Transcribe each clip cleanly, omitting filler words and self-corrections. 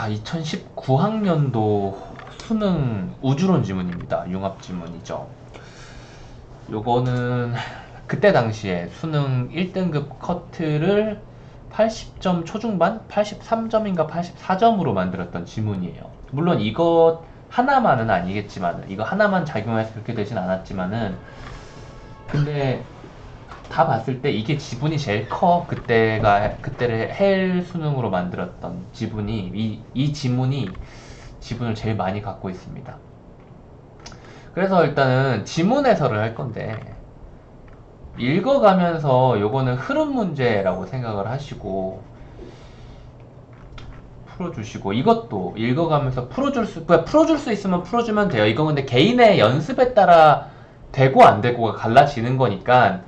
자, 2019학년도 수능 우주론 지문입니다. 융합 지문이죠. 요거는 그때 당시에 수능 1등급 커트를 80점 초중반? 83점인가 84점으로 만들었던 지문이에요. 물론 이것 하나만은 아니겠지만, 이거 하나만 작용해서 그렇게 되진 않았지만은, 근데 다 봤을 때 이게 지분이 제일 커. 그때를 헬 수능으로 만들었던 지분이, 이 지문이 지분을 제일 많이 갖고 있습니다. 그래서 일단은 지문 해설을 할 건데, 읽어가면서 요거는 흐름 문제라고 생각을 하시고, 풀어주시고, 이것도 읽어가면서 풀어줄 수 있으면 풀어주면 돼요. 이건 근데 개인의 연습에 따라 되고 안 되고가 갈라지는 거니까,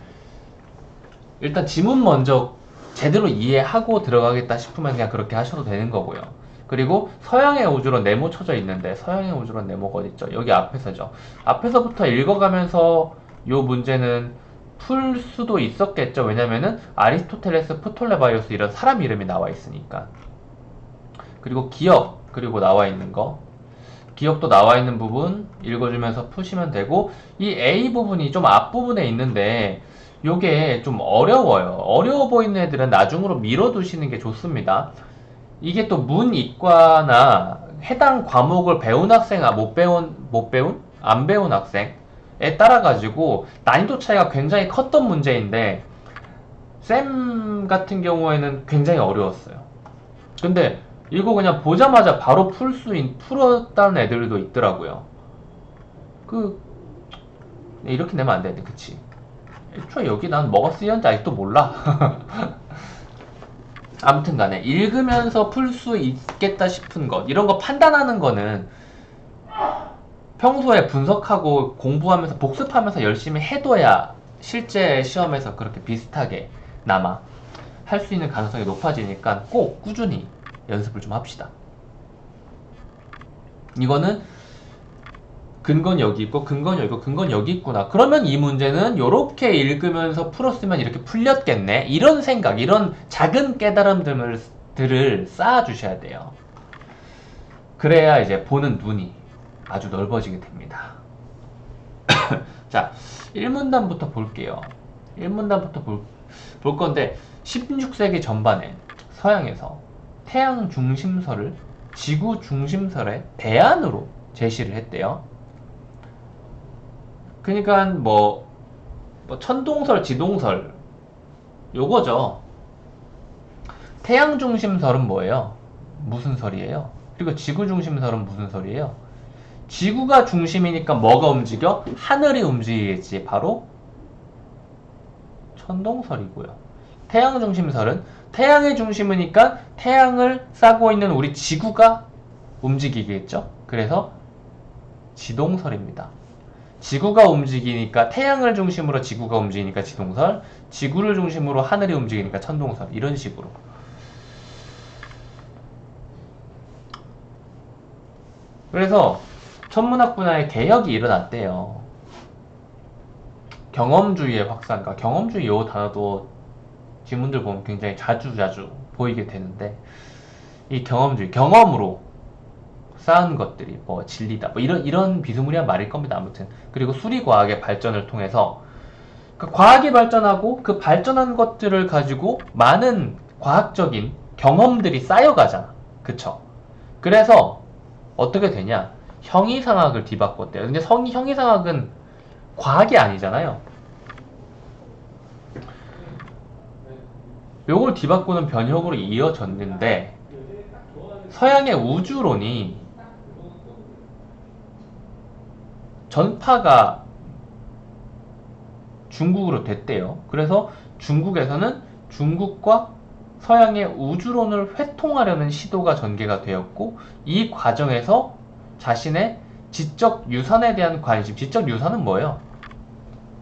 일단 지문 먼저 제대로 이해하고 들어가겠다 싶으면 그냥 그렇게 하셔도 되는 거고요. 그리고 서양의 우주론 네모 쳐져 있는데, 서양의 우주론 네모가 어딨죠? 여기 앞에서죠. 앞에서부터 읽어가면서 요 문제는 풀 수도 있었겠죠. 왜냐면은 아리스토텔레스, 프톨레바이오스 이런 사람 이름이 나와 있으니까. 그리고 기억, 그리고 나와 있는 거, 기억도 나와 있는 부분 읽어주면서 푸시면 되고, 이 A 부분이 좀 앞부분에 있는데 요게 좀 어려워요. 어려워 보이는 애들은 나중으로 밀어두시는 게 좋습니다. 이게 또 문이과나 해당 과목을 배운 학생, 안 배운 학생에 따라 가지고 난이도 차이가 굉장히 컸던 문제인데, 쌤 같은 경우에는 굉장히 어려웠어요. 근데 이거 그냥 보자마자 바로 풀었다는 애들도 있더라고요. 이렇게 내면 안 되는데, 그치? 애초에 여기 난 뭐가 쓰였는지 아직도 몰라. 아무튼 간에 읽으면서 풀 수 있겠다 싶은 것, 이런 거 판단하는 거는 평소에 분석하고 공부하면서 복습하면서 열심히 해둬야 실제 시험에서 그렇게 비슷하게 남아 할 수 있는 가능성이 높아지니까 꼭 꾸준히 연습을 좀 합시다. 이거는 근건 여기 있고 근건 여기 있고 근건 여기 있구나. 그러면 이 문제는 이렇게 읽으면서 풀었으면 이렇게 풀렸겠네. 이런 생각, 이런 작은 깨달음들을 쌓아주셔야 돼요. 그래야 이제 보는 눈이 아주 넓어지게 됩니다. 자, 1문단부터 볼게요. 1문단부터 볼 건데, 16세기 전반에 서양에서 태양 중심설을 지구 중심설의 대안으로 제시를 했대요. 그러니까 뭐 천동설, 지동설 요거죠. 태양 중심설은 뭐예요? 무슨 설이에요? 그리고 지구 중심설은 무슨 설이에요? 지구가 중심이니까 뭐가 움직여? 하늘이 움직이겠지. 바로 천동설이고요. 태양 중심설은 태양의 중심이니까 태양을 싸고 있는 우리 지구가 움직이겠죠. 그래서 지동설입니다. 지구가 움직이니까, 태양을 중심으로 지구가 움직이니까 지동설, 지구를 중심으로 하늘이 움직이니까 천동설, 이런 식으로. 그래서 천문학 분야에 개혁이 일어났대요. 경험주의의 확산과, 경험주의 이 단어도 지문들 보면 굉장히 자주 보이게 되는데, 이 경험주의, 경험으로 쌓은 것들이 뭐 진리다, 뭐 이런 비스무리한 말일 겁니다. 아무튼. 그리고 수리과학의 발전을 통해서 그 과학이 발전하고 그 발전한 것들을 가지고 많은 과학적인 경험들이 쌓여가잖아. 그쵸? 그래서 어떻게 되냐? 형이상학을 뒤바꿨대요. 근데 형이상학은 과학이 아니잖아요. 요걸 뒤바꾸는 변혁으로 이어졌는데, 서양의 우주론이 전파가 중국으로 됐대요. 그래서 중국에서는 중국과 서양의 우주론을 회통하려는 시도가 전개가 되었고, 이 과정에서 자신의 지적 유산에 대한 관심, 지적 유산은 뭐예요?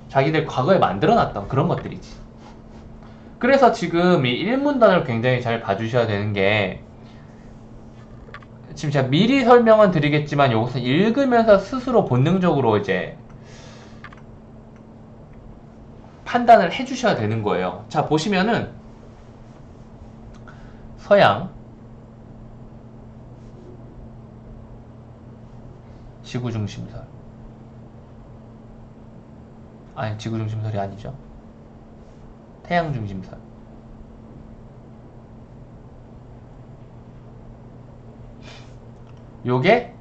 자기들 과거에 만들어놨던 그런 것들이지. 그래서 지금 이 1문단을 굉장히 잘 봐주셔야 되는 게, 지금 제가 미리 설명은 드리겠지만 여기서 읽으면서 스스로 본능적으로 이제 판단을 해주셔야 되는 거예요. 자, 보시면은 서양 지구 중심설. 아니, 지구 중심설이 아니죠. 태양 중심설. 요게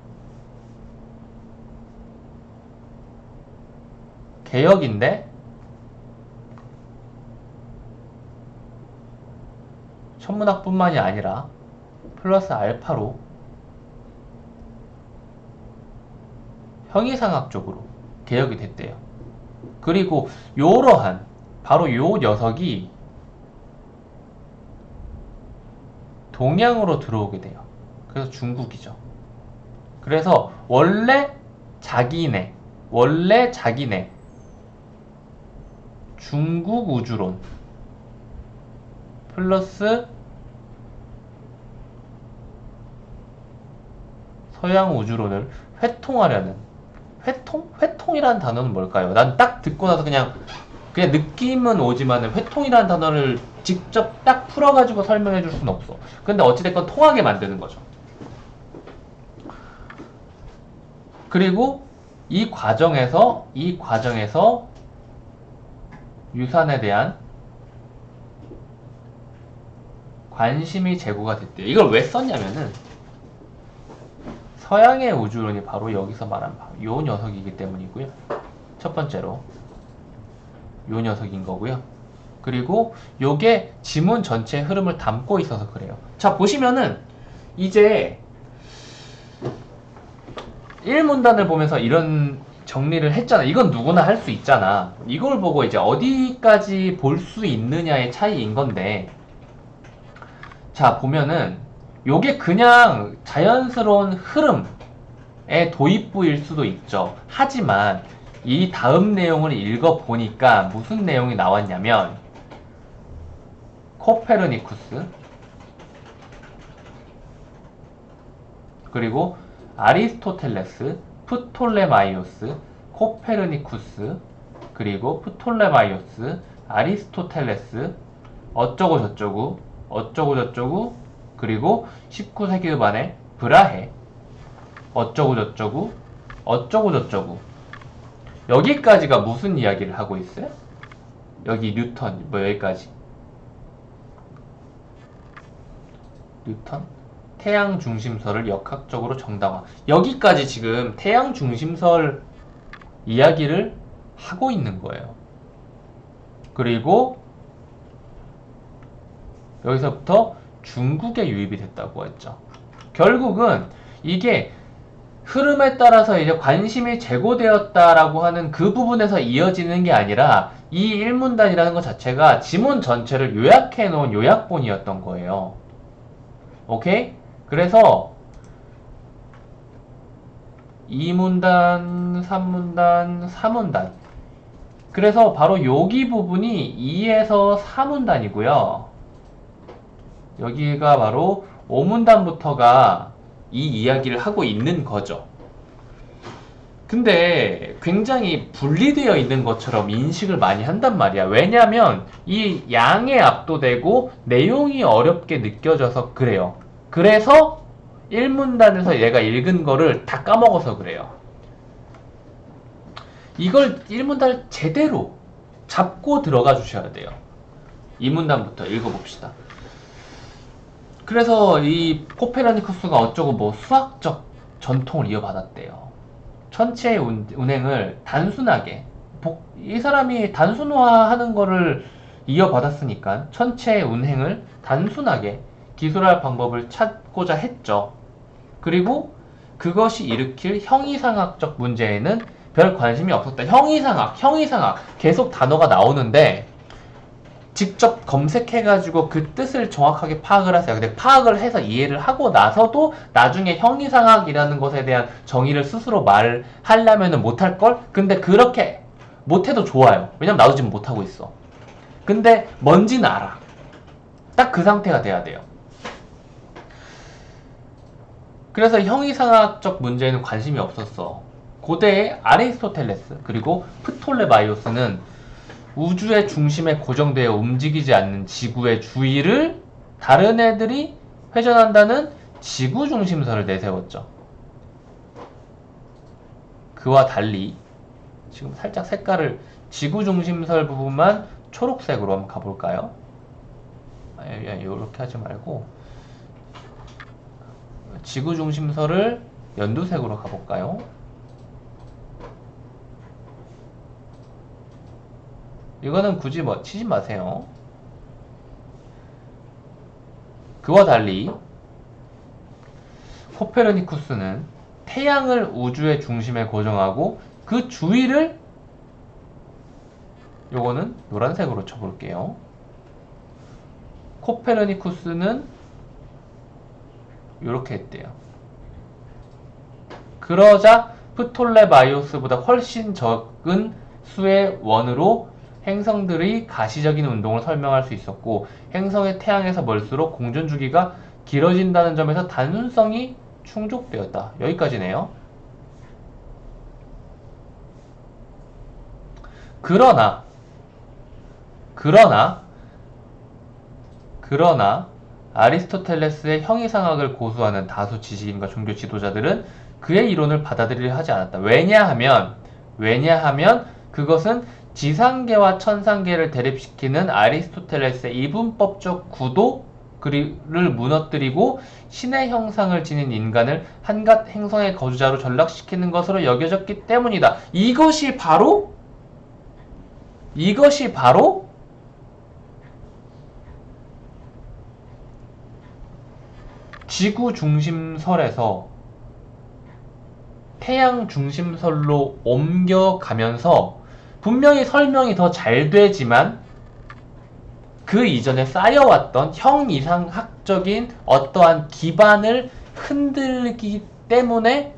개역인데 천문학뿐만이 아니라 플러스 알파로 형이상학적으로 개역이 됐대요. 그리고 요러한 바로 요 녀석이 동양으로 들어오게 돼요. 그래서 중국이죠. 그래서 원래 자기네 중국 우주론 플러스 서양 우주론을 회통하려는, 회통이라는 단어는 뭘까요? 난 딱 듣고 나서 그냥 느낌은 오지만 회통이라는 단어를 직접 딱 풀어가지고 설명해 줄 수는 없어. 근데 어찌됐건 통하게 만드는 거죠. 그리고 이 과정에서 유산에 대한 관심이 제고가 됐대요. 이걸 왜 썼냐면은 서양의 우주론이 바로 여기서 말한 요 녀석이기 때문이고요. 첫 번째로 요 녀석인 거고요. 그리고 요게 지문 전체의 흐름을 담고 있어서 그래요. 자, 보시면은 이제 1문단을 보면서 이런 정리를 했잖아. 이건 누구나 할 수 있잖아. 이걸 보고 이제 어디까지 볼 수 있느냐의 차이인 건데, 자, 보면은 요게 그냥 자연스러운 흐름의 도입부일 수도 있죠. 하지만 이 다음 내용을 읽어보니까 무슨 내용이 나왔냐면 코페르니쿠스, 그리고 아리스토텔레스, 프톨레마이오스, 코페르니쿠스, 그리고 프톨레마이오스, 아리스토텔레스, 어쩌고저쩌고, 그리고 19세기 후반에 브라헤, 어쩌고저쩌고, 여기까지가 무슨 이야기를 하고 있어요? 여기 뉴턴, 여기까지. 뉴턴? 태양 중심설을 역학적으로 정당화. 여기까지 지금 태양 중심설 이야기를 하고 있는 거예요. 그리고 여기서부터 중국에 유입이 됐다고 했죠. 결국은 이게 흐름에 따라서 이제 관심이 제고되었다라고 하는 그 부분에서 이어지는 게 아니라 이 1문단이라는 것 자체가 지문 전체를 요약해 놓은 요약본이었던 거예요. 오케이? 그래서 2문단, 3문단, 4문단. 그래서 바로 여기 부분이 2에서 4문단이고요. 여기가 바로 5문단부터가 이 이야기를 하고 있는 거죠. 근데 굉장히 분리되어 있는 것처럼 인식을 많이 한단 말이야. 왜냐면 이 양에 압도되고 내용이 어렵게 느껴져서 그래요. 그래서 1문단에서 얘가 읽은 거를 다 까먹어서 그래요. 이걸 1문단을 제대로 잡고 들어가 주셔야 돼요. 2문단부터 읽어봅시다. 그래서 이 코페르니쿠스가 어쩌고 뭐 수학적 전통을 이어받았대요. 천체의 운행을 단순하게, 이 사람이 단순화하는 거를 이어받았으니까 천체의 운행을 단순하게 기술할 방법을 찾고자 했죠. 그리고 그것이 일으킬 형이상학적 문제에는 별 관심이 없었다. 형이상학 계속 단어가 나오는데 직접 검색해가지고 그 뜻을 정확하게 파악을 하세요. 근데 파악을 해서 이해를 하고 나서도 나중에 형이상학이라는 것에 대한 정의를 스스로 말하려면 못할걸? 근데 그렇게 못해도 좋아요. 왜냐면 나도 지금 못하고 있어. 근데 뭔지는 알아. 딱 그 상태가 돼야 돼요. 그래서 형이상학적 문제에는 관심이 없었어. 고대의 아리스토텔레스 그리고 프톨레마이오스는 우주의 중심에 고정되어 움직이지 않는 지구의 주위를 다른 애들이 회전한다는 지구 중심설을 내세웠죠. 그와 달리 지금 살짝 색깔을 지구 중심설 부분만 초록색으로 한번 가볼까요? 이렇게 하지 말고 지구 중심설을 연두색으로 가볼까요? 이거는 굳이 뭐 치지 마세요. 그와 달리 코페르니쿠스는 태양을 우주의 중심에 고정하고 그 주위를 요거는 노란색으로 쳐볼게요. 코페르니쿠스는 이렇게 했대요. 그러자 프톨레마이오스보다 훨씬 적은 수의 원으로 행성들의 가시적인 운동을 설명할 수 있었고 행성의 태양에서 멀수록 공전 주기가 길어진다는 점에서 단순성이 충족되었다. 여기까지네요. 그러나 아리스토텔레스의 형이상학을 고수하는 다수 지식인과 종교 지도자들은 그의 이론을 받아들이려 하지 않았다. 왜냐하면 그것은 지상계와 천상계를 대립시키는 아리스토텔레스의 이분법적 구도를 무너뜨리고 신의 형상을 지닌 인간을 한갓 행성의 거주자로 전락시키는 것으로 여겨졌기 때문이다. 이것이 바로 지구 중심설에서 태양 중심설로 옮겨가면서 분명히 설명이 더 잘 되지만 그 이전에 쌓여왔던 형이상학적인 어떠한 기반을 흔들기 때문에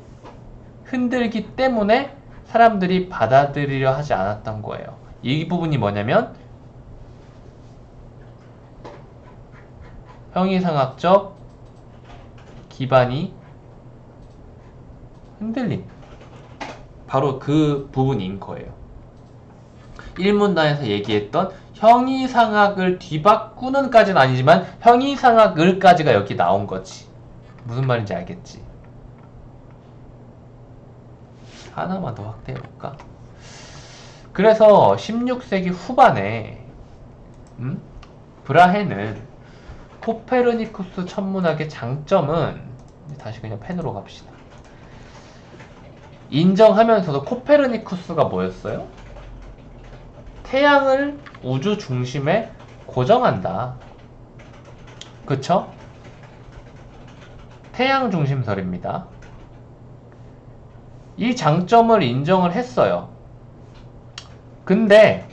사람들이 받아들이려 하지 않았던 거예요. 이 부분이 뭐냐면 형이상학적 기반이 흔들림. 바로 그 부분인 거예요. 일문단에서 얘기했던 형이상학을 뒤바꾸는 까지는 아니지만 형이상학을까지가 여기 나온 거지. 무슨 말인지 알겠지? 하나만 더 확대해볼까? 그래서 16세기 후반에 브라헤는 코페르니쿠스 천문학의 장점은 다시 그냥 펜으로 갑시다. 인정하면서도 코페르니쿠스가 뭐였어요? 태양을 우주 중심에 고정한다. 그쵸? 태양 중심설입니다. 이 장점을 인정을 했어요. 근데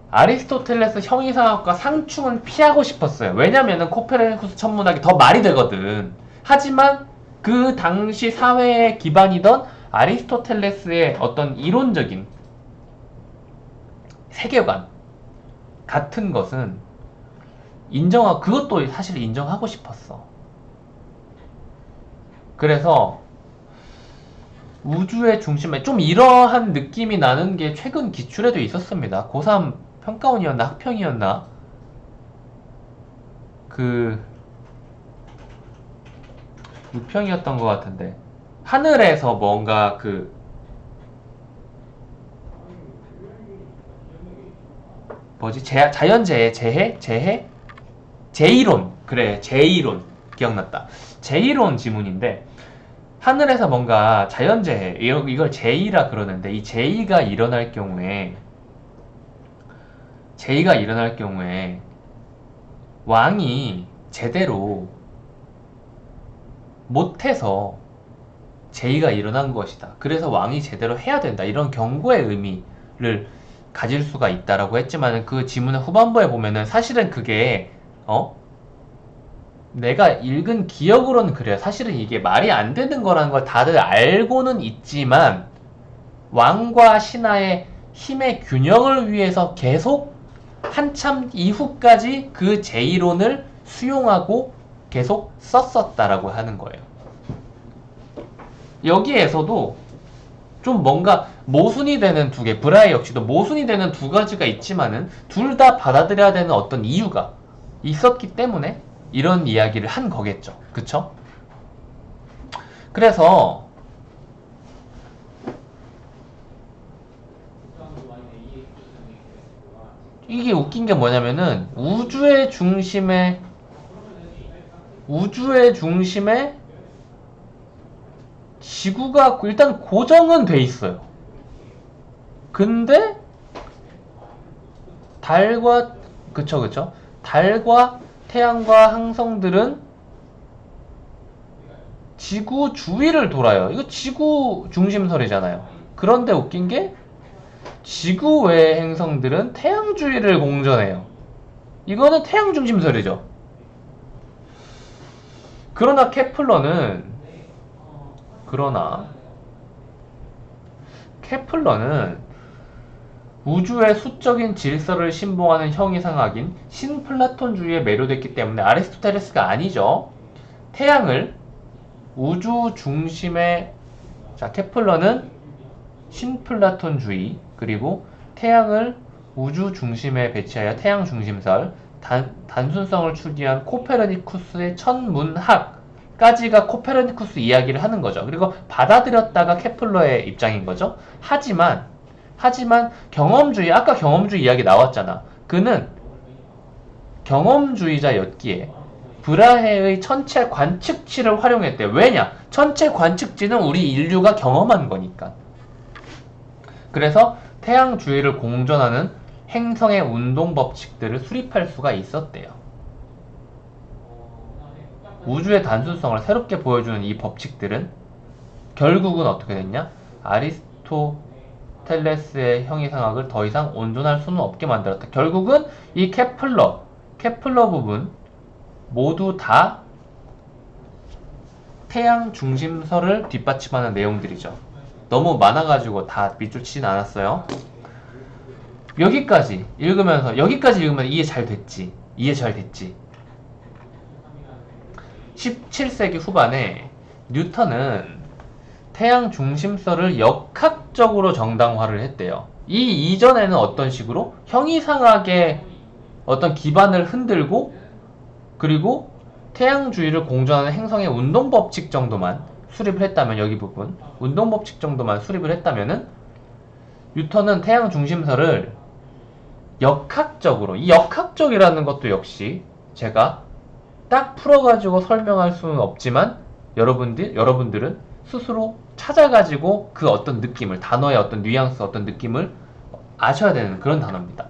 아리스토텔레스 형이상학과 상충은 피하고 싶었어요. 왜냐면은 코페르니쿠스 천문학이 더 말이 되거든. 하지만 그 당시 사회의 기반이던 아리스토텔레스의 어떤 이론적인 세계관 같은 것은 그것도 사실 인정하고 싶었어. 그래서 우주의 중심에 좀 이러한 느낌이 나는 게 최근 기출에도 있었습니다. 고3 평가원이었나 학평이었나 그 유평이었던 것 같은데 하늘에서 뭔가 자연재해 제이론 그래 제이론 기억났다. 제이론 지문인데 하늘에서 뭔가 자연재해 이걸 제이라 그러는데 이 제이가 일어날 경우에 왕이 제대로 못해서 제의가 일어난 것이다. 그래서 왕이 제대로 해야 된다. 이런 경고의 의미를 가질 수가 있다라고 했지만 그 지문의 후반부에 보면은 사실은 그게 내가 읽은 기억으로는 그래요. 사실은 이게 말이 안 되는 거라는 걸 다들 알고는 있지만 왕과 신하의 힘의 균형을 위해서 계속 한참 이후까지 그 제이론을 수용하고 계속 썼었다라고 하는 거예요. 여기에서도 좀 뭔가 모순이 되는 두 개, 브라헤 역시도 모순이 되는 두 가지가 있지만은 둘 다 받아들여야 되는 어떤 이유가 있었기 때문에 이런 이야기를 한 거겠죠. 그쵸? 그래서 이게 웃긴 게 뭐냐면은 우주의 중심에 지구가 일단 고정은 돼 있어요. 근데 달과 그쵸. 달과 태양과 항성들은 지구 주위를 돌아요. 이거 지구 중심설이잖아요. 그런데 웃긴 게 지구 외의 행성들은 태양 주위를 공전해요. 이거는 태양 중심설이죠. 그러나 케플러는 우주의 수적인 질서를 신봉하는 형이상학인 신플라톤주의에 매료됐기 때문에 아리스토텔레스가 아니죠. 태양을 우주 중심에 케플러는 신플라톤주의 그리고 태양을 우주 중심에 배치하여 태양 중심설 단순성을 추구한 코페르니쿠스의 천문학까지가 코페르니쿠스 이야기를 하는 거죠. 그리고 받아들였다가 케플러의 입장인 거죠. 하지만 경험주의, 아까 경험주의 이야기 나왔잖아. 그는 경험주의자였기에 브라헤의 천체 관측치를 활용했대요. 왜냐? 천체 관측치는 우리 인류가 경험한 거니까. 그래서 태양 주위를 공전하는 행성의 운동 법칙들을 수립할 수가 있었대요. 우주의 단순성을 새롭게 보여주는 이 법칙들은 결국은 어떻게 됐냐? 아리스토텔레스의 형이상학을 더 이상 온전할 수는 없게 만들었다. 결국은 이 케플러 부분 모두 다 태양 중심설을 뒷받침하는 내용들이죠. 너무 많아가지고 다 밑줄 치진 않았어요. 여기까지 읽으면 이해 잘 됐지. 17세기 후반에 뉴턴은 태양 중심설을 역학적으로 정당화를 했대요. 이 이전에는 어떤 식으로? 형이상학의 어떤 기반을 흔들고 그리고 태양 주위를 공전하는 행성의 운동 법칙 정도만 수립을 했다면, 여기 부분 운동 법칙 정도만 수립을 했다면은 뉴턴은 태양 중심설을 역학적으로, 이 역학적이라는 것도 역시 제가 딱 풀어가지고 설명할 수는 없지만 여러분들은 스스로 찾아가지고 그 어떤 느낌을, 단어의 어떤 뉘앙스, 어떤 느낌을 아셔야 되는 그런 단어입니다.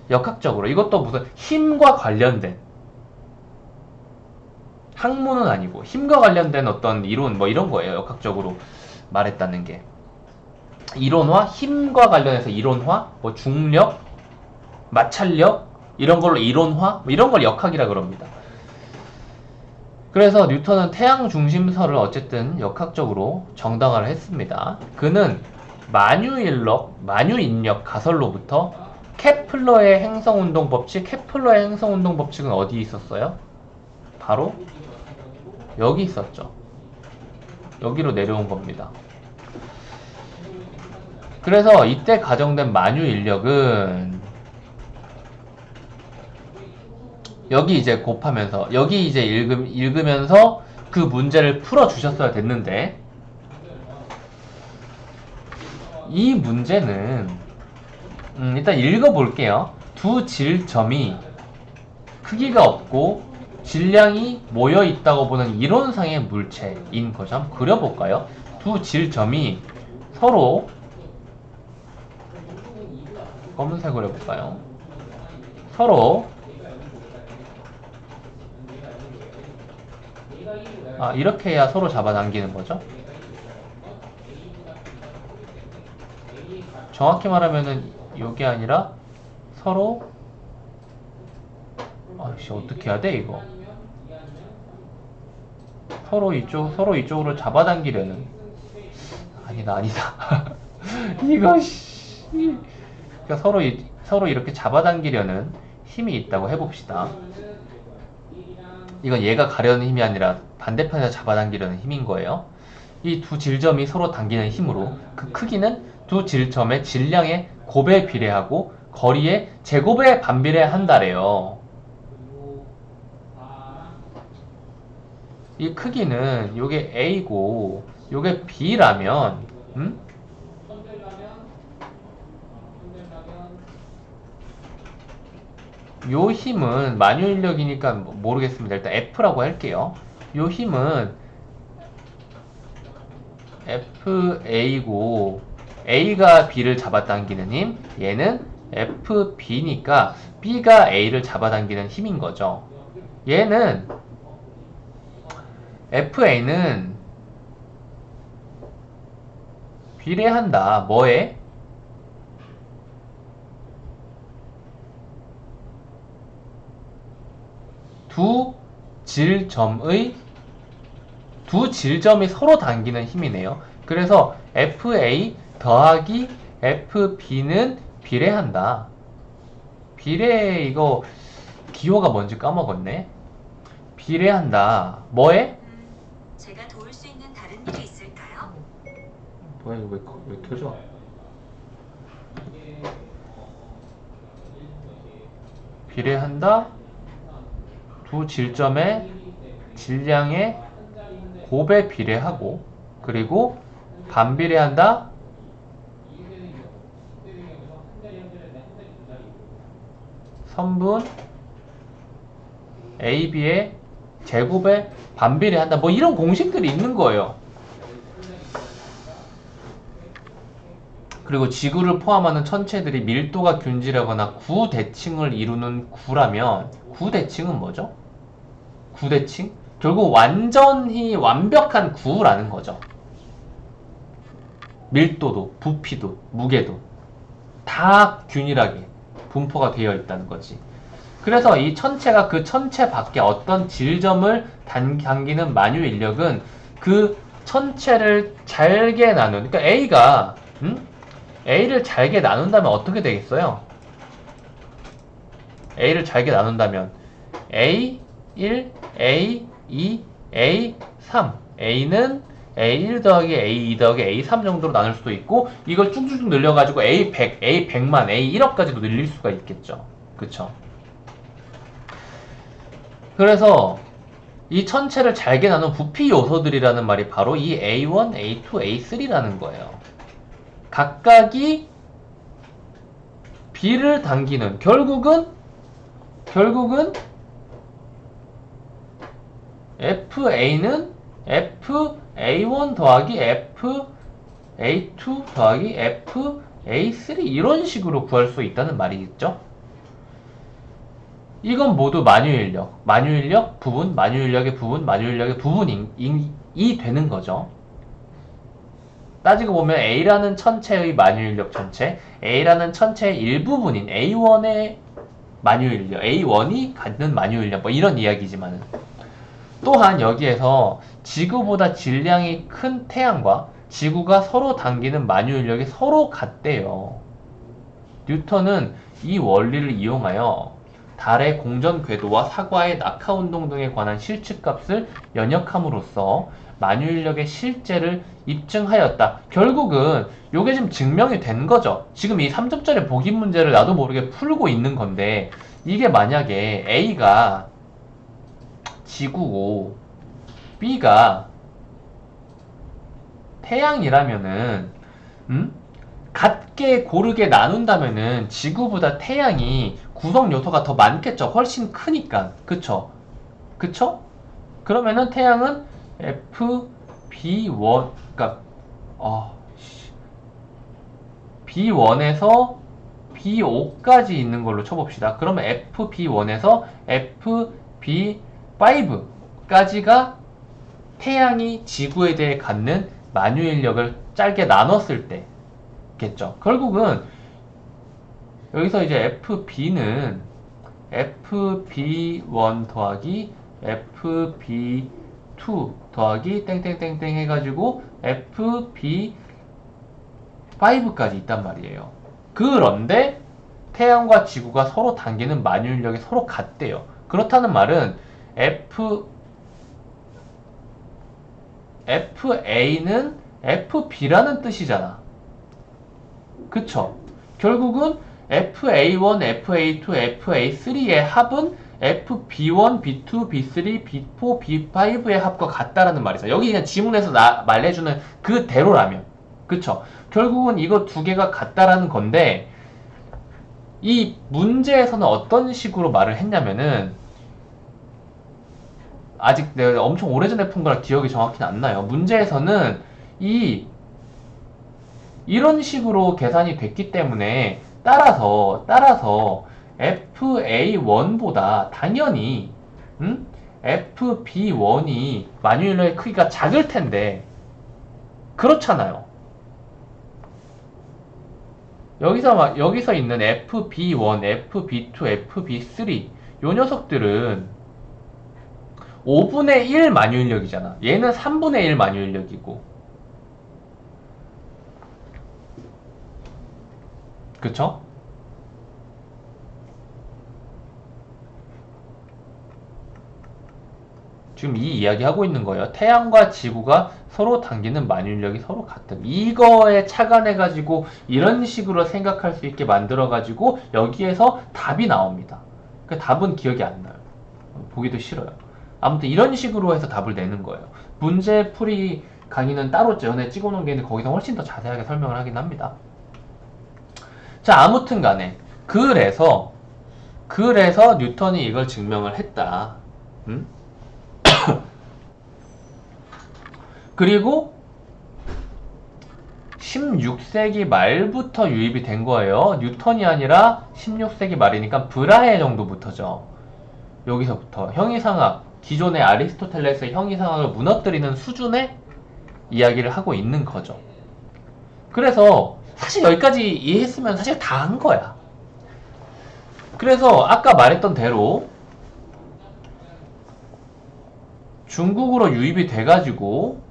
역학적으로. 이것도 무슨 힘과 관련된, 학문은 아니고 힘과 관련된 어떤 이론 뭐 이런 거예요. 역학적으로 말했다는 게. 이론화, 힘과 관련해서 이론화, 뭐 중력, 마찰력 이런 걸로 이론화, 뭐 이런 걸 역학이라 그럽니다. 그래서 뉴턴은 태양 중심설을 어쨌든 역학적으로 정당화를 했습니다. 그는 만유인력 가설로부터 케플러의 행성운동 법칙, 케플러의 행성운동 법칙은 어디 있었어요? 바로 여기 있었죠. 여기로 내려온 겁니다. 그래서 이때 가정된 만유인력은 여기 이제 곱하면서, 여기 이제 읽으면서 그 문제를 풀어주셨어야 됐는데, 이 문제는 일단 읽어볼게요. 두 질점이 크기가 없고 질량이 모여있다고 보는 이론상의 물체인 거죠. 한번 그려볼까요? 두 질점이 서로, 검은색으로 해볼까요? 서로 이렇게 해야 서로 잡아당기는 거죠. 정확히 말하면은 이게 아니라 서로, 어떻게 해야 돼 이거? 서로 이쪽으로 잡아당기려는, 아니다 이거 그러니까 서로 이렇게 잡아당기려는 힘이 있다고 해봅시다. 이건 얘가 가려는 힘이 아니라 반대편에서 잡아당기려는 힘인 거예요. 이 두 질점이 서로 당기는 힘으로 그 크기는 두 질점의 질량의 곱에 비례하고 거리의 제곱에 반비례한다래요. 이 크기는 요게 A고 요게 B라면 요 힘은 만유 인력이니까 모르겠습니다. 일단 F라고 할게요. 요 힘은 FA고 A가 B를 잡아당기는 힘, 얘는 FB니까 B가 A를 잡아당기는 힘인 거죠. 얘는 FA는 비례한다. 뭐에? 두 질점이 서로 당기는 힘이네요. 그래서 FA 더하기 FB는 비례한다. 비례, 이거 기호가 뭔지 까먹었네. 비례한다. 뭐에? 제가 도울 수 있는 다른 일이 있을까요? 뭐야, 이거 왜 켜져? 비례한다. 두 질점의 질량의 곱에 비례하고, 그리고 반비례한다. 선분 AB의 제곱에 반비례한다. 뭐 이런 공식들이 있는 거예요. 그리고 지구를 포함하는 천체들이 밀도가 균질하거나 구대칭을 이루는 구라면, 구대칭은 뭐죠? 구대칭? 결국 완전히 완벽한 구라는 거죠. 밀도도, 부피도, 무게도 다 균일하게 분포가 되어 있다는 거지. 그래서 이 천체가 그 천체 밖에 어떤 질점을 당기는 만유 인력은 그 천체를 잘게 나눈, 그러니까 A가 A를 잘게 나눈다면 어떻게 되겠어요? A를 잘게 나눈다면 A1, A2, A3. A는 A1 더하기 A2 더하기 A3 정도로 나눌 수도 있고, 이걸 쭉쭉쭉 늘려가지고 A100, A100만, A1억까지도 늘릴 수가 있겠죠. 그쵸? 그래서 이 천체를 잘게 나눈 부피 요소들이라는 말이 바로 이 A1, A2, A3라는 거예요. 각각이 B를 당기는, 결국은 FA는 FA1 더하기 FA2 더하기 FA3 이런 식으로 구할 수 있다는 말이겠죠? 이건 모두 만유인력, 만유인력 부분, 만유인력의 부분, 만유인력의 부분이 되는 거죠. 따지고 보면 A라는 천체의 만유인력 천체, A라는 천체의 일부분인 A1의 만유인력, A1이 갖는 만유인력, 뭐 이런 이야기지만은, 또한 여기에서 지구보다 질량이 큰 태양과 지구가 서로 당기는 만유인력이 서로 같대요. 뉴턴은 이 원리를 이용하여 달의 공전 궤도와 사과의 낙하 운동 등에 관한 실측값을 연역함으로써 만유인력의 실제를 입증하였다. 결국은 요게 지금 증명이 된 거죠. 지금 이 3점짜리 보기 문제를 나도 모르게 풀고 있는 건데, 이게 만약에 A가 지구고 B가 태양이라면은 같게 고르게 나눈다면은 지구보다 태양이 구성 요소가 더 많겠죠. 훨씬 크니까. 그쵸? 그쵸? 그러면은 태양은 FB1, 그니까 B1에서 B5까지 있는 걸로 쳐봅시다. 그러면 FB1에서 FB5까지가 태양이 지구에 대해 갖는 만유인력을 짧게 나눴을 때겠죠. 결국은 여기서 이제 FB는 FB1 더하기 FB2 더하기 땡땡땡땡 해가지고 FB5까지 있단 말이에요. 그런데 태양과 지구가 서로 당기는 만유인력이 서로 같대요. 그렇다는 말은 FA는 FB라는 뜻이잖아. 그쵸? 결국은 FA1, FA2, FA3의 합은 FB1, B2, B3, B4, B5의 합과 같다라는 말이죠. 여기 그냥 지문에서 말해주는 그대로라면. 그쵸? 결국은 이거 두 개가 같다라는 건데, 이 문제에서는 어떤 식으로 말을 했냐면은, 아직 내가 엄청 오래전에 푼 거라 기억이 정확히는 안 나요. 문제에서는 이런 식으로 계산이 됐기 때문에 따라서 FA1보다 당연히 FB1이 마뉴얼의 크기가 작을 텐데 그렇잖아요. 여기서 있는 FB1, FB2, FB3 요 녀석들은 5분의 1 만유인력이잖아. 얘는 3분의 1 만유인력이고. 그쵸? 지금 이 이야기 하고 있는 거예요. 태양과 지구가 서로 당기는 만유인력이 서로 같음. 이거에 착안해가지고 이런 식으로 생각할 수 있게 만들어가지고 여기에서 답이 나옵니다. 그 답은 기억이 안 나요. 보기도 싫어요. 아무튼 이런 식으로 해서 답을 내는 거예요. 문제 풀이 강의는 따로 전에 찍어놓은 게 있는데 거기서 훨씬 더 자세하게 설명을 하긴 합니다. 자, 아무튼 간에 그래서 뉴턴이 이걸 증명을 했다. 그리고 16세기 말부터 유입이 된 거예요. 뉴턴이 아니라 16세기 말이니까 브라헤 정도부터죠. 여기서부터 형이상학, 기존의 아리스토텔레스의 형이상학을 무너뜨리는 수준의 이야기를 하고 있는 거죠. 그래서 사실 여기까지 이해했으면 사실 다 한 거야. 그래서 아까 말했던 대로 중국으로 유입이 돼가지고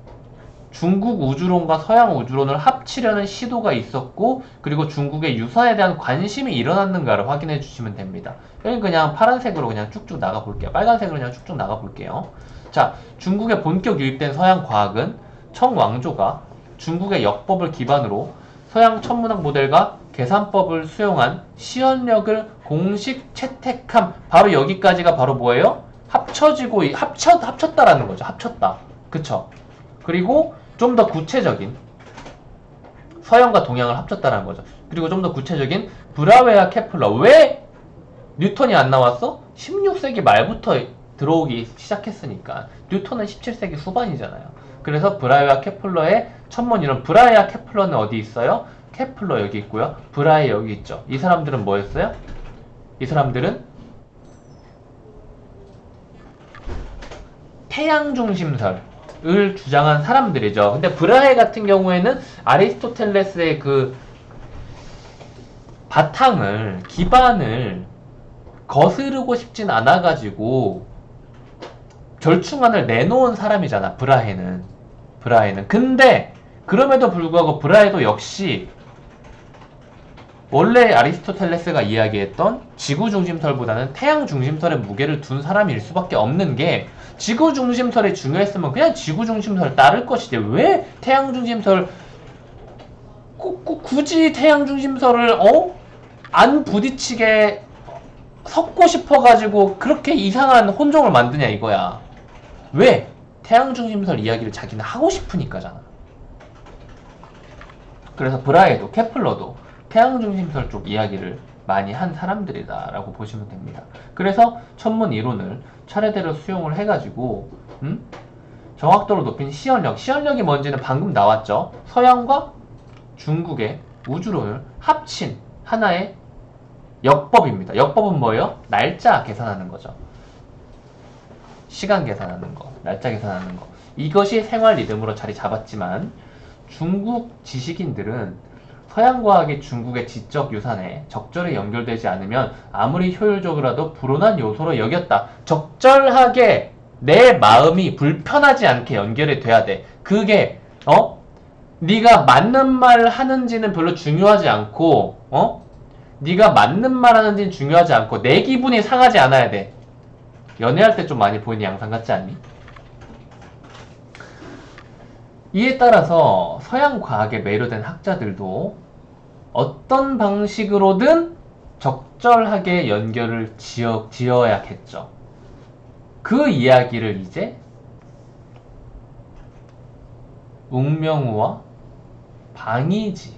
중국 우주론과 서양 우주론을 합치려는 시도가 있었고, 그리고 중국의 유산에 대한 관심이 일어났는가를 확인해 주시면 됩니다. 여기 그냥 파란색으로 그냥 쭉쭉 나가 볼게요. 빨간색으로 그냥 쭉쭉 나가 볼게요. 자, 중국에 본격 유입된 서양 과학은 청왕조가 중국의 역법을 기반으로 서양 천문학 모델과 계산법을 수용한 시연력을 공식 채택함. 바로 여기까지가 바로 뭐예요? 합쳤다라는 거죠. 합쳤다. 그쵸? 그리고 좀 더 구체적인 서양과 동양을 합쳤다라는 거죠. 그리고 좀 더 구체적인 브라웨와 케플러. 왜 뉴턴이 안 나왔어? 16세기 말부터 들어오기 시작했으니까. 뉴턴은 17세기 후반이잖아요. 그래서 브라웨와 케플러의 천문 이론. 브라웨와 케플러는 어디 있어요? 케플러 여기 있고요. 브라웨 여기 있죠. 이 사람들은 뭐였어요? 이 사람들은 태양 중심설 을 주장한 사람들이죠. 근데 브라헤 같은 경우에는 아리스토텔레스의 그 기반을 거스르고 싶진 않아가지고 절충안을 내놓은 사람이잖아. 브라헤는. 근데 그럼에도 불구하고 브라헤도 역시 원래 아리스토텔레스가 이야기했던 지구 중심설보다는 태양 중심설에 무게를 둔 사람일 수밖에 없는 게, 지구 중심설이 중요했으면 그냥 지구 중심설 따를 것이지 왜 태양 중심설 굳이 태양 중심설을 안 부딪히게 섞고 싶어가지고 그렇게 이상한 혼종을 만드냐 이거야. 왜? 태양 중심설 이야기를 자기는 하고 싶으니까잖아. 그래서 브라헤도 케플러도 태양 중심설 쪽 이야기를 많이 한 사람들이다 라고 보시면 됩니다. 그래서 천문 이론을 차례대로 수용을 해가지고 정확도를 높인 시연력이 뭔지는 방금 나왔죠. 서양과 중국의 우주론을 합친 하나의 역법입니다. 역법은 뭐예요? 날짜 계산하는 거죠. 시간 계산하는 거, 날짜 계산하는 거. 이것이 생활 리듬으로 자리 잡았지만 중국 지식인들은 서양 과학이 중국의 지적 유산에 적절히 연결되지 않으면 아무리 효율적이라도 불온한 요소로 여겼다. 적절하게 내 마음이 불편하지 않게 연결이 돼야 돼. 그게 네가 맞는 말 하는지는 별로 중요하지 않고 네가 맞는 말 하는지는 중요하지 않고 내 기분이 상하지 않아야 돼. 연애할 때 좀 많이 보이는 양상 같지 않니? 이에 따라서 서양 과학에 매료된 학자들도 어떤 방식으로든 적절하게 연결을 지어야겠죠. 그 이야기를 이제 웅명우와 방이지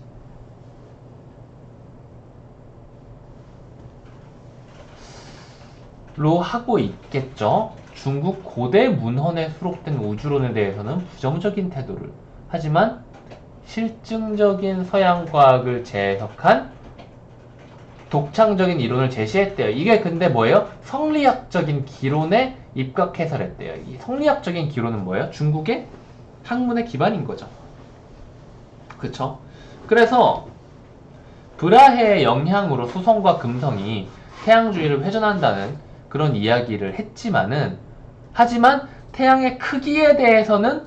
하고 있겠죠. 중국 고대 문헌에 수록된 우주론에 대해서는 부정적인 태도를, 하지만 실증적인 서양 과학을 재해석한 독창적인 이론을 제시했대요. 이게 근데 뭐예요? 성리학적인 기론에 입각해설했대요. 이 성리학적인 기론은 뭐예요? 중국의 학문의 기반인 거죠. 그쵸? 그래서 브라해의 영향으로 수성과 금성이 태양주위를 회전한다는 그런 이야기를 하지만 태양의 크기에 대해서는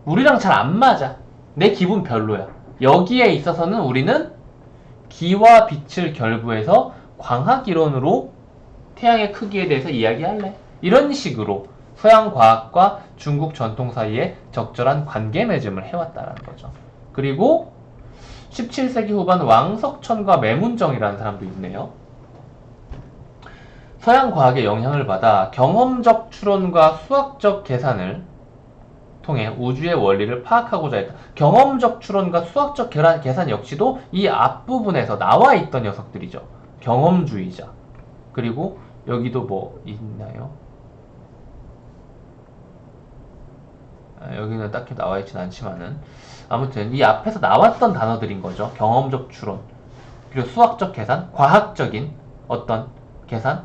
우리랑 잘 안 맞아. 내 기분 별로야. 여기에 있어서는 우리는 기와 빛을 결부해서 광학 이론으로 태양의 크기에 대해서 이야기할래. 이런 식으로 서양 과학과 중국 전통 사이에 적절한 관계 맺음을 해왔다는 거죠. 그리고 17세기 후반 왕석천과 매문정이라는 사람도 있네요. 서양 과학의 영향을 받아 경험적 추론과 수학적 계산을 통해 우주의 원리를 파악하고자 했다. 경험적 추론과 수학적 계산 역시도 이 앞부분에서 나와 있던 녀석들이죠. 경험주의자. 그리고 여기도 뭐 있나요? 여기는 딱히 나와 있진 않지만은 아무튼 이 앞에서 나왔던 단어들인 거죠. 경험적 추론, 그리고 수학적 계산, 과학적인 어떤 계산,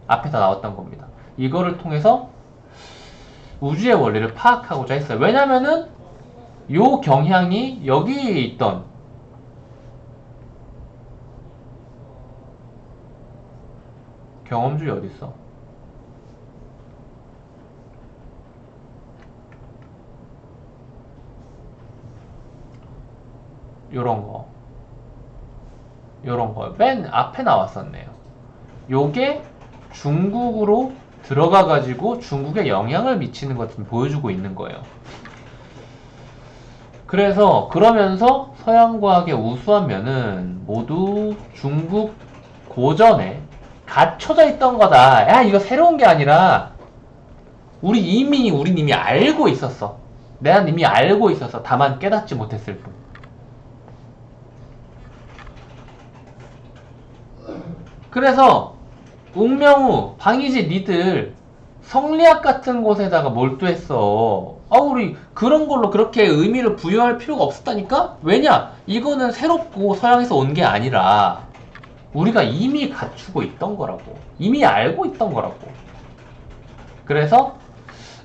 앞에서 나왔던 겁니다. 이거를 통해서 우주의 원리를 파악하고자 했어요. 왜냐면은 요 경향이 여기에 있던 경험주의 어딨어? 요런 거 맨 앞에 나왔었네요. 요게 중국으로 들어가 가지고 중국에 영향을 미치는 것을 보여주고 있는 거예요. 그래서 그러면서 서양 과학의 우수한 면은 모두 중국 고전에 갖춰져 있던 거다. 야, 이거 새로운 게 아니라 우린 이미 알고 있었어. 내가 이미 알고 있었어. 다만 깨닫지 못했을 뿐. 그래서 웅명우, 방이지 니들 성리학 같은 곳에다가 몰두했어. 우리 그런 걸로 그렇게 의미를 부여할 필요가 없었다니까? 왜냐? 이거는 새롭고 서양에서 온 게 아니라 우리가 이미 갖추고 있던 거라고. 이미 알고 있던 거라고. 그래서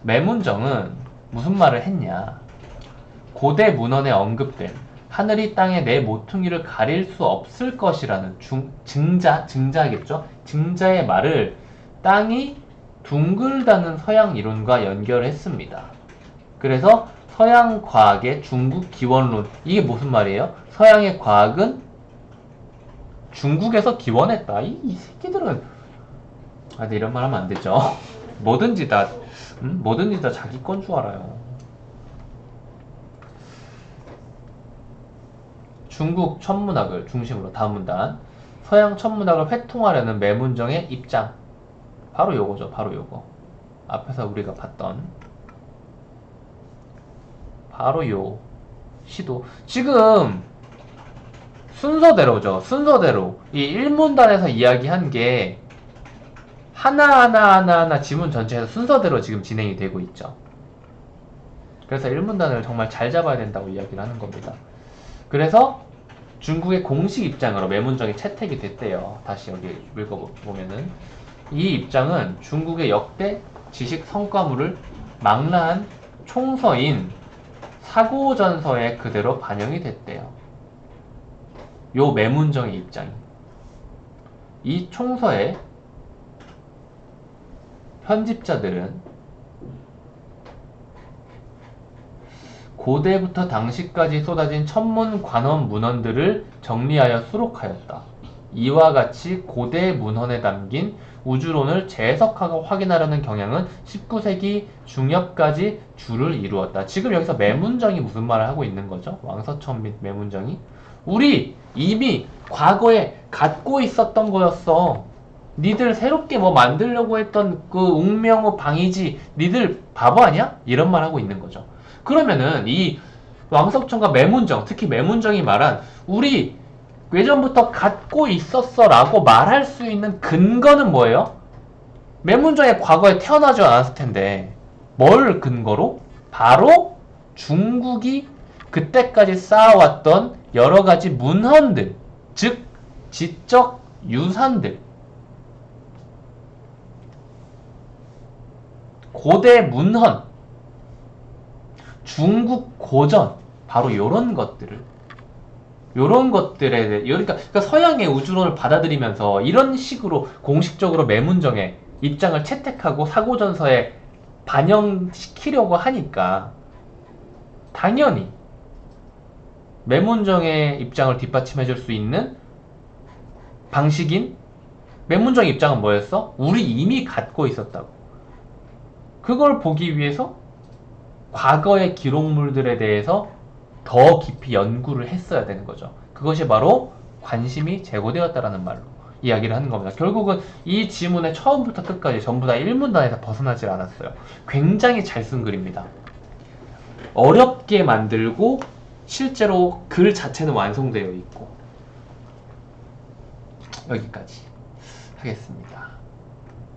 매문정은 무슨 말을 했냐? 고대 문헌에 언급된 하늘이 땅에 내 모퉁이를 가릴 수 없을 것이라는 증자겠죠? 증자의 말을 땅이 둥글다는 서양 이론과 연결했습니다. 그래서 서양 과학의 중국 기원론, 이게 무슨 말이에요? 서양의 과학은 중국에서 기원했다. 이 새끼들은 근데 이런 말 하면 안 되죠. 뭐든지 다 자기 건 줄 알아요. 중국 천문학을 중심으로 다음 문단, 서양 천문학을 회통하려는 매문정의 입장. 바로 요거죠. 바로 요거. 앞에서 우리가 봤던 바로 요 시도. 지금 순서대로죠. 순서대로 이 1문단에서 이야기한 게 하나하나 지문 전체에서 순서대로 지금 진행이 되고 있죠. 그래서 1문단을 정말 잘 잡아야 된다고 이야기를 하는 겁니다. 그래서 중국의 공식 입장으로 매문정이 채택이 됐대요. 다시 여기 읽어보면은 이 입장은 중국의 역대 지식 성과물을 망라한 총서인 사고전서에 그대로 반영이 됐대요. 요 매문정의 입장이. 이 총서의 편집자들은 고대부터 당시까지 쏟아진 천문 관원 문헌들을 정리하여 수록하였다. 이와 같이 고대 문헌에 담긴 우주론을 재해석하고 확인하려는 경향은 19세기 중엽까지 주를 이루었다. 지금 여기서 매문정이 무슨 말을 하고 있는 거죠? 왕서천 및 매문정이 우리 이미 과거에 갖고 있었던 거였어. 니들 새롭게 뭐 만들려고 했던 그 웅명호 방이지 니들 바보 아니야? 이런 말 하고 있는 거죠. 그러면은 이 왕석천과 매문정, 특히 매문정이 말한 우리 예전부터 갖고 있었어 라고 말할 수 있는 근거는 뭐예요? 매문정이 과거에 태어나지 않았을 텐데 뭘 근거로? 바로 중국이 그때까지 쌓아왔던 여러 가지 문헌들, 즉 지적 유산들, 고대 문헌, 중국 고전, 바로 요런 것들에 그러니까 서양의 우주론을 받아들이면서 이런 식으로 공식적으로 매문정의 입장을 채택하고 사고전서에 반영시키려고 하니까 당연히 매문정의 입장을 뒷받침해줄 수 있는 방식인 매문정의 입장은 뭐였어? 우리 이미 갖고 있었다고. 그걸 보기 위해서 과거의 기록물들에 대해서 더 깊이 연구를 했어야 되는 거죠. 그것이 바로 관심이 제고되었다라는 말로 이야기를 하는 겁니다. 결국은 이 지문의 처음부터 끝까지 전부 다 일문단에서 벗어나질 않았어요. 굉장히 잘 쓴 글입니다. 어렵게 만들고 실제로 글 자체는 완성되어 있고 여기까지 하겠습니다.